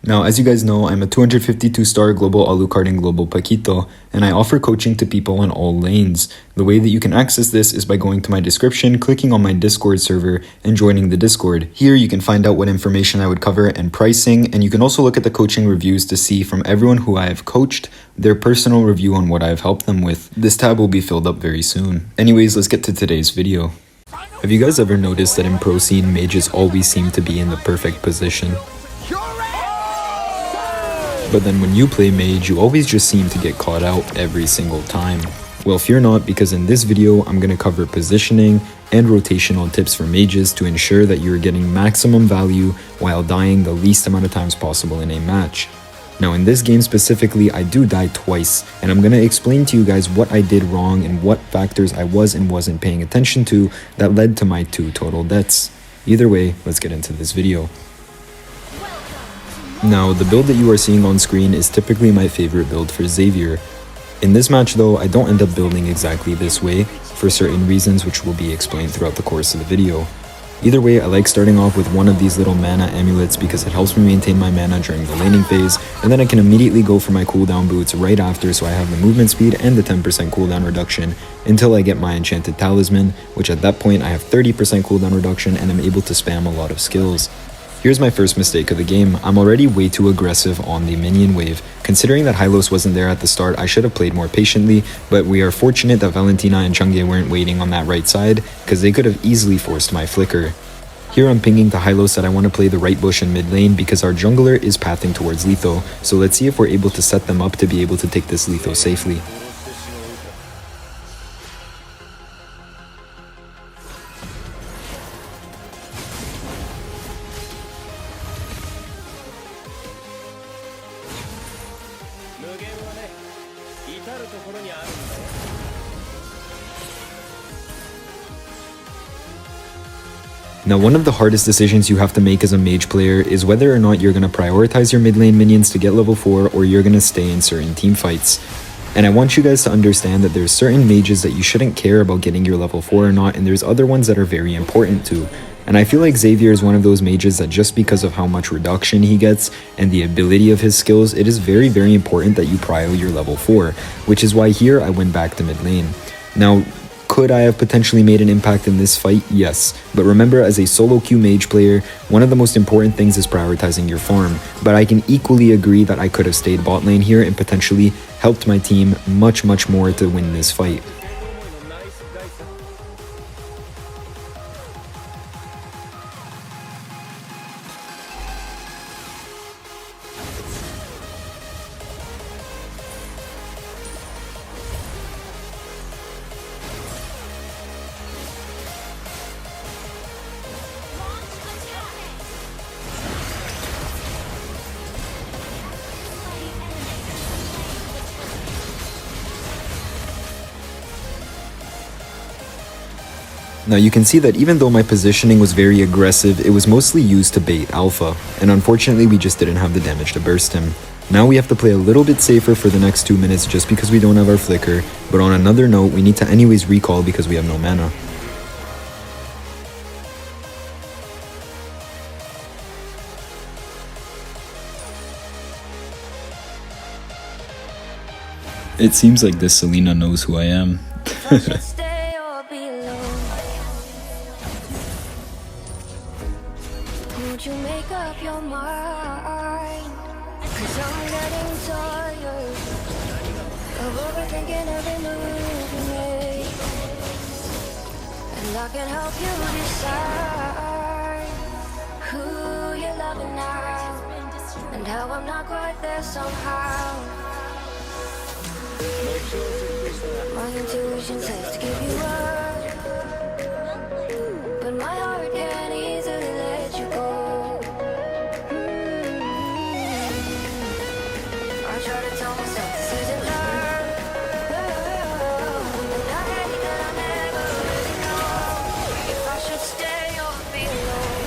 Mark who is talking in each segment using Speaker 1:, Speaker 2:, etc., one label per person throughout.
Speaker 1: Now, as you guys know, I'm a 252-star global Alucard and global Paquito, and I offer coaching to people in all lanes. The way that you can access this is by going to my description, clicking on my Discord server, and joining the Discord. Here you can find out what information I would cover and pricing, and you can also look at the coaching reviews to see from everyone who I have coached, their personal review on what I have helped them with. This tab will be filled up very soon. Anyways, let's get to today's video. Have you guys ever noticed that in pro scene, mages always seem to be in the perfect position? But then when you play Mage, you always just seem to get caught out every single time. Well, fear not, because in this video, I'm going to cover positioning and rotational tips for mages to ensure that you're getting maximum value while dying the least amount of times possible in a match. Now in this game specifically, I do die twice, and I'm going to explain to you guys what I did wrong and what factors I was and wasn't paying attention to that led to my 2 total deaths. Either way, let's get into this video. Now, the build that you are seeing on screen is typically my favorite build for Xavier. In this match though, I don't end up building exactly this way, for certain reasons which will be explained throughout the course of the video. Either way, I like starting off with one of these little mana amulets because it helps me maintain my mana during the laning phase, and then I can immediately go for my cooldown boots right after, so I have the movement speed and the 10% cooldown reduction until I get my enchanted talisman, which at that point I have 30% cooldown reduction and I'm able to spam a lot of skills. Here's my first mistake of the game. I'm already way too aggressive on the minion wave. Considering that Hylos wasn't there at the start, I should have played more patiently, but we are fortunate that Valentina and Chang'e weren't waiting on that right side, because they could have easily forced my flicker. Here I'm pinging to Hylos that I want to play the right bush in mid lane because our jungler is pathing towards Letho, so let's see if we're able to set them up to be able to take this Letho safely. Now, one of the hardest decisions you have to make as a mage player is whether or not you're going to prioritize your mid lane minions to get level 4 or you're going to stay in certain team fights. And I want you guys to understand that there's certain mages that you shouldn't care about getting your level 4 or not, and there's other ones that are very important too. And I feel like Xavier is one of those mages that just because of how much reduction he gets and the ability of his skills, it is very, very important that you prio your level 4, which is why here I went back to mid lane. Now, could I have potentially made an impact in this fight? Yes. But remember, as a solo queue mage player, one of the most important things is prioritizing your farm. But I can equally agree that I could have stayed bot lane here and potentially helped my team much more to win this fight. Now you can see that even though my positioning was very aggressive, it was mostly used to bait Alpha, and unfortunately we just didn't have the damage to burst him. Now we have to play a little bit safer for the next 2 minutes just because we don't have our flicker, but on another note, we need to anyways recall because we have no mana. It seems like this Selena knows who I am.
Speaker 2: Would you make up your mind? 'Cause I'm getting tired of overthinking every move you make, and I can help you decide who you're loving now, and how I'm not quite there somehow. My intuition says to give you up, but my heart can't easily let you go. I try to tell myself this isn't love, but I hate that I never really know if I should stay or be alone.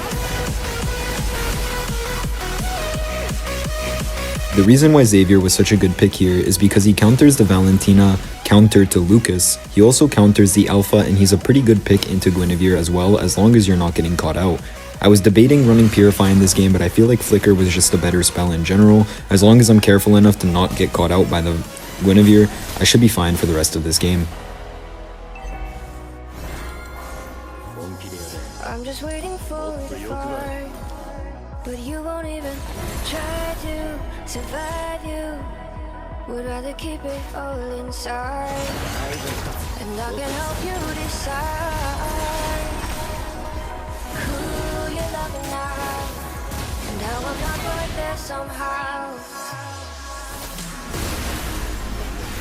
Speaker 1: The reason why Xavier was such a good pick here is because he counters the Valentina counter to Lucas. He also counters the Alpha, and he's a pretty good pick into Guinevere as well, as long as you're not getting caught out. I was debating running Purify in this game, but I feel like Flicker was just a better spell in general. As long as I'm careful enough to not get caught out by the Guinevere, I should be fine for the rest of this game.
Speaker 2: I'm just waiting for the fight, but you won't even try to survive. You would rather keep it all inside, and I can help you decide who you're loving now, and how I'm not right there somehow.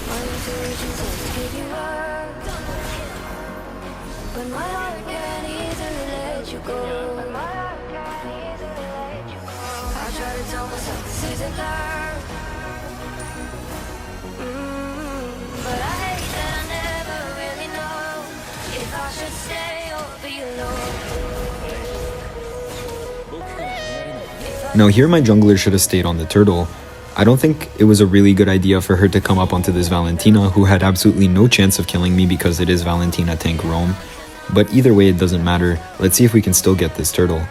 Speaker 2: My intuition says to give you up, but my heart can't easily let you go. I try to tell myself this isn't love, but I hate that I never really know if I should stay or be alone.
Speaker 1: Now here my jungler should have stayed on the turtle. I don't think it was a really good idea for her to come up onto this Valentina, who had absolutely no chance of killing me because it is Valentina tank roam. But either way, it doesn't matter. Let's see if we can still get this turtle.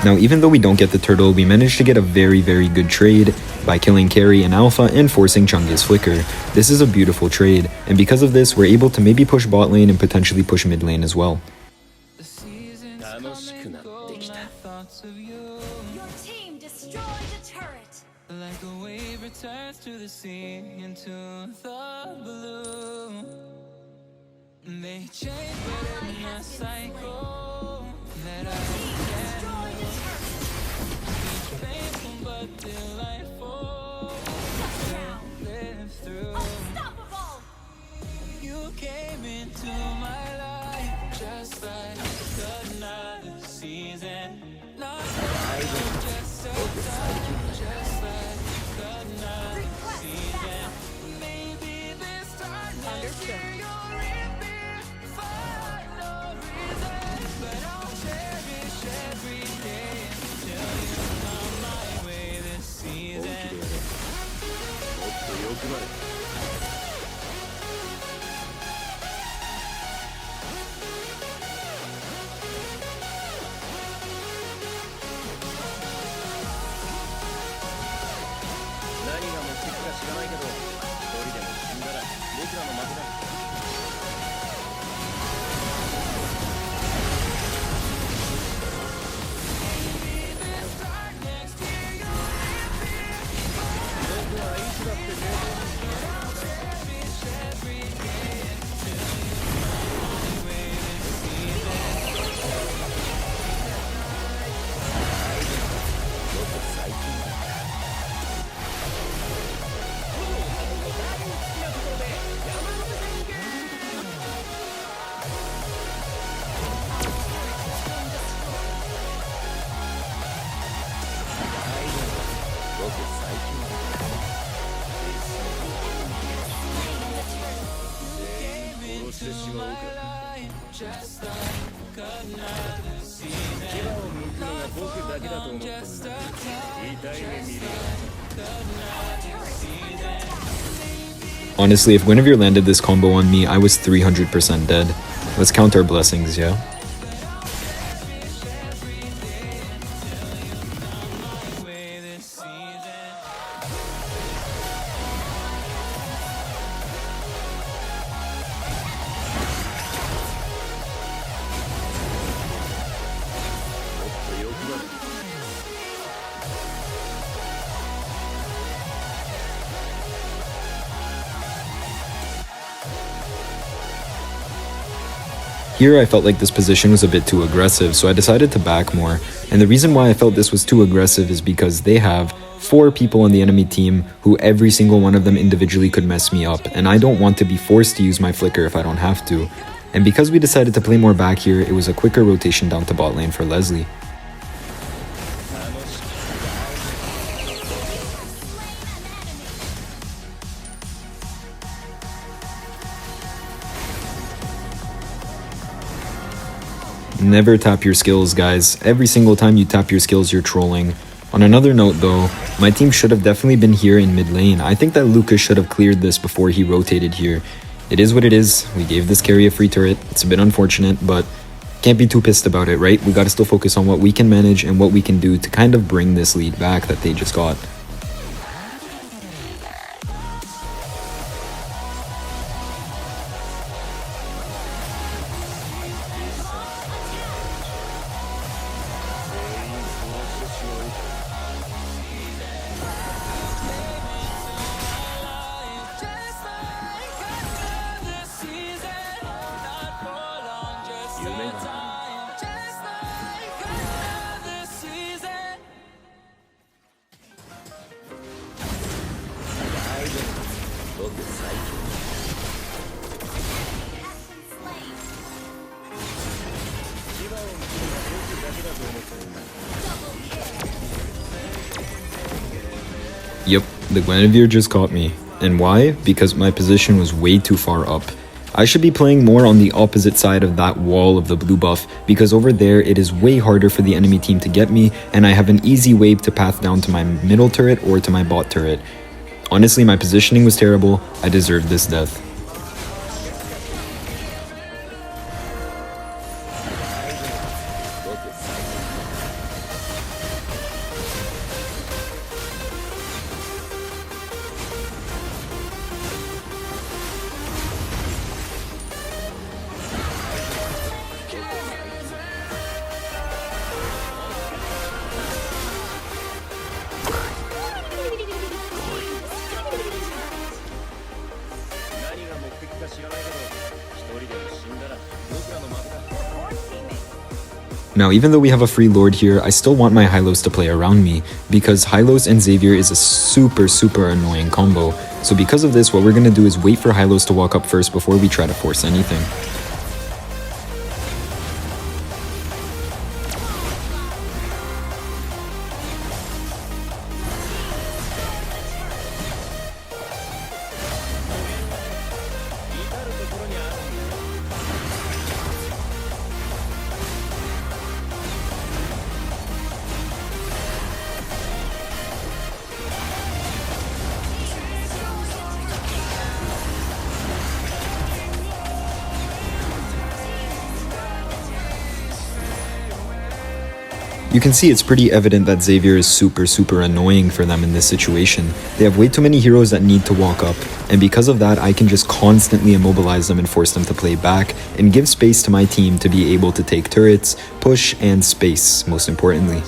Speaker 1: Now, even though we don't get the turtle, we managed to get a very good trade by killing Carry and Alpha and forcing Chunga's Flicker. This is a beautiful trade, and because of this, we're able to maybe push bot lane and potentially push mid lane as well.
Speaker 3: Your team destroyed a turret.
Speaker 4: Like a wave returns to the sea into the blue. They change within a cycle that I
Speaker 3: Destroyed a turret.
Speaker 4: painful but delightful to live through.
Speaker 3: Unstoppable.
Speaker 4: You came into my life just like another season. Not just a time, just like another season. Maybe this time next year you'll leave me for no reason, but I'll cherish every day until you come my way this season. Just like another season. Just a
Speaker 1: Honestly, if Guinevere landed this combo on me, I was 300% dead. Let's count our blessings, yeah?
Speaker 4: way this season.
Speaker 1: Here I felt like this position was a bit too aggressive, so I decided to back more. And the reason why I felt this was too aggressive is because they have 4 people on the enemy team who every single one of them individually could mess me up, and I don't want to be forced to use my flicker if I don't have to. And because we decided to play more back here, it was a quicker rotation down to bot lane for Leslie. Never tap your skills, guys. Every single time you tap your skills, you're trolling. On another note though, my team should have definitely been here in mid lane. I think that Lucas should have cleared this before he rotated here. It is what it is. We gave this carry a free turret. It's a bit unfortunate, but can't be too pissed about it, right? We gotta still focus on what we can manage and what we can do to kind of bring this lead back that they just got. Yep, the Guinevere just caught me. And why? Because my position was way too far up. I should be playing more on the opposite side of that wall of the blue buff, because over there it is way harder for the enemy team to get me, and I have an easy way to path down to my middle turret or to my bot turret. Honestly, my positioning was terrible. I deserved this death. Now, even though we have a free Lord here, I still want my Hylos to play around me, because Hylos and Xavier is a super annoying combo. So because of this, what we're gonna do is wait for Hylos to walk up first before we try to force anything. You can see it's pretty evident that Xavier is super annoying for them in this situation. They have way too many heroes that need to walk up, and because of that I can just constantly immobilize them and force them to play back, and give space to my team to be able to take turrets, push, and space, most importantly.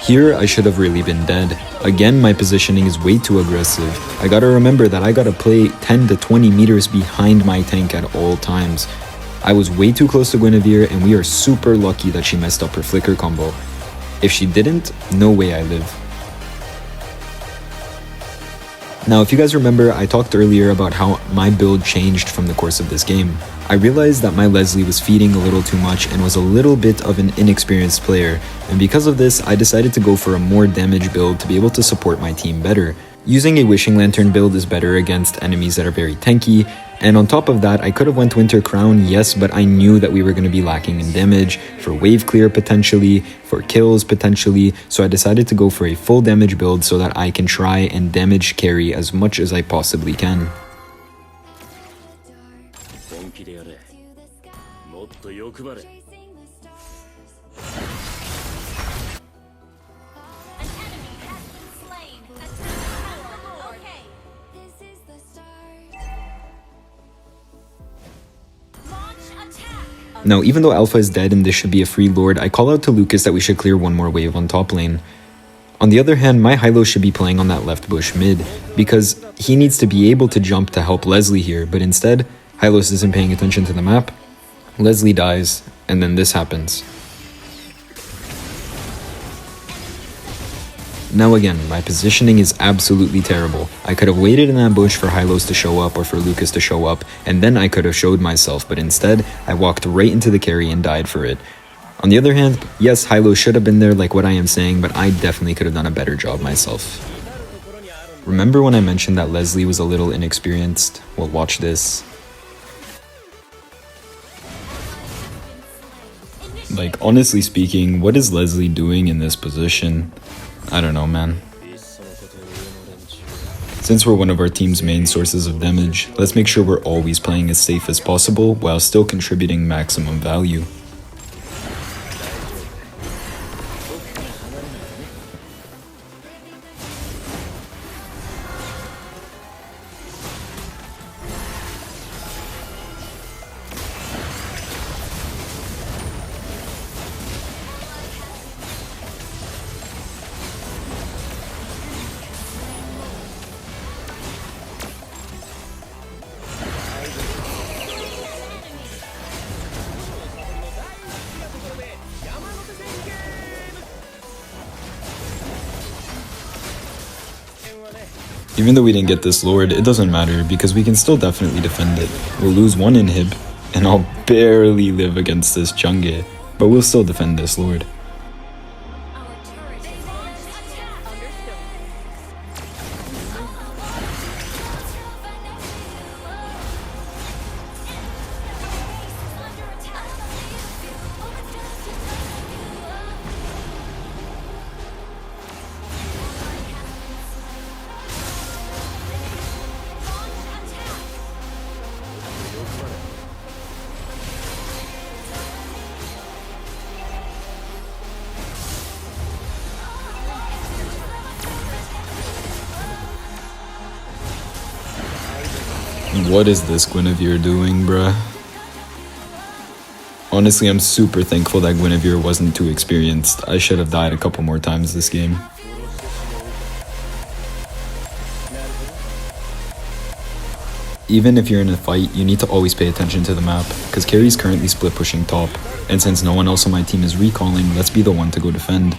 Speaker 1: Here, I should have really been dead. Again, my positioning is way too aggressive. I gotta remember that I gotta play 10 to 20 meters behind my tank at all times. I was way too close to Guinevere, and we are super lucky that she messed up her flicker combo. If she didn't, no way I live. Now, if you guys remember, I talked earlier about how my build changed from the course of this game. I realized that my Leslie was feeding a little too much and was a little bit of an inexperienced player, and because of this, I decided to go for a more damage build to be able to support my team better. Using a Wishing Lantern build is better against enemies that are very tanky, and on top of that, I could have went Winter Crown, yes, but I knew that we were going to be lacking in damage, for wave clear potentially, for kills potentially, so I decided to go for a full damage build so that I can try and damage carry as much as I possibly can. Now, even though Alpha is dead and this should be a free Lord, I call out to Lucas that we should clear one more wave on top lane. On the other hand, my Hylo should be playing on that left bush mid, because he needs to be able to jump to help Leslie here, but instead, Hylos isn't paying attention to the map, Leslie dies, and then this happens. Now again, my positioning is absolutely terrible. I could have waited in that bush for Hylos to show up or for Lucas to show up, and then I could have showed myself, but instead, I walked right into the carry and died for it. On the other hand, yes, Hylo should have been there like what I am saying, but I definitely could have done a better job myself. Remember when I mentioned that Leslie was a little inexperienced? Well, watch this. Like, honestly speaking, what is Leslie doing in this position? I don't know, man. Since we're one of our team's main sources of damage, let's make sure we're always playing as safe as possible while still contributing maximum value. Even though we didn't get this Lord, it doesn't matter because we can still definitely defend it. We'll lose one inhib, and I'll barely live against this Chang'e, but we'll still defend this Lord.
Speaker 3: Our turret is under attack. Understood.
Speaker 1: What is this Guinevere doing, bruh? Honestly, I'm super thankful that Guinevere wasn't too experienced. I should have died a couple more times this game. Even if you're in a fight, you need to always pay attention to the map, because carry's currently split pushing top, and since no one else on my team is recalling, let's be the one to go defend.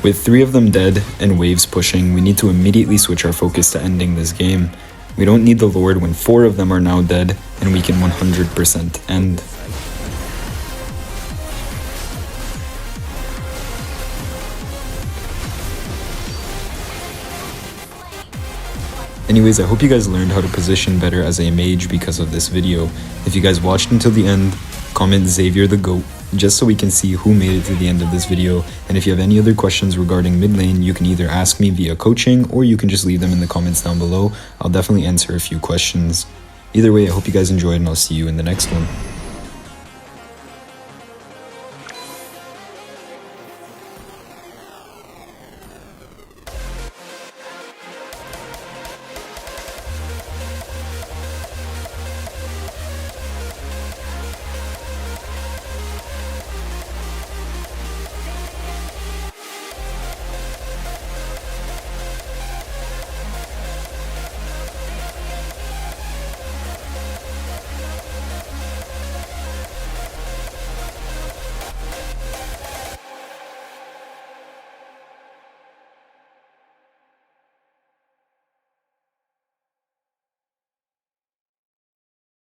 Speaker 1: With 3 of them dead and waves pushing, we need to immediately switch our focus to ending this game. We don't need the Lord when 4 of them are now dead, and we can 100% end. Anyways, I hope you guys learned how to position better as a mage because of this video. If you guys watched until the end, comment Xavier the GOAT, just so we can see who made it to the end of this video. And if you have any other questions regarding mid lane, you can either ask me via coaching or you can just leave them in the comments down below. I'll definitely answer a few questions. Either way, I hope you guys enjoyed and I'll see you in the next one.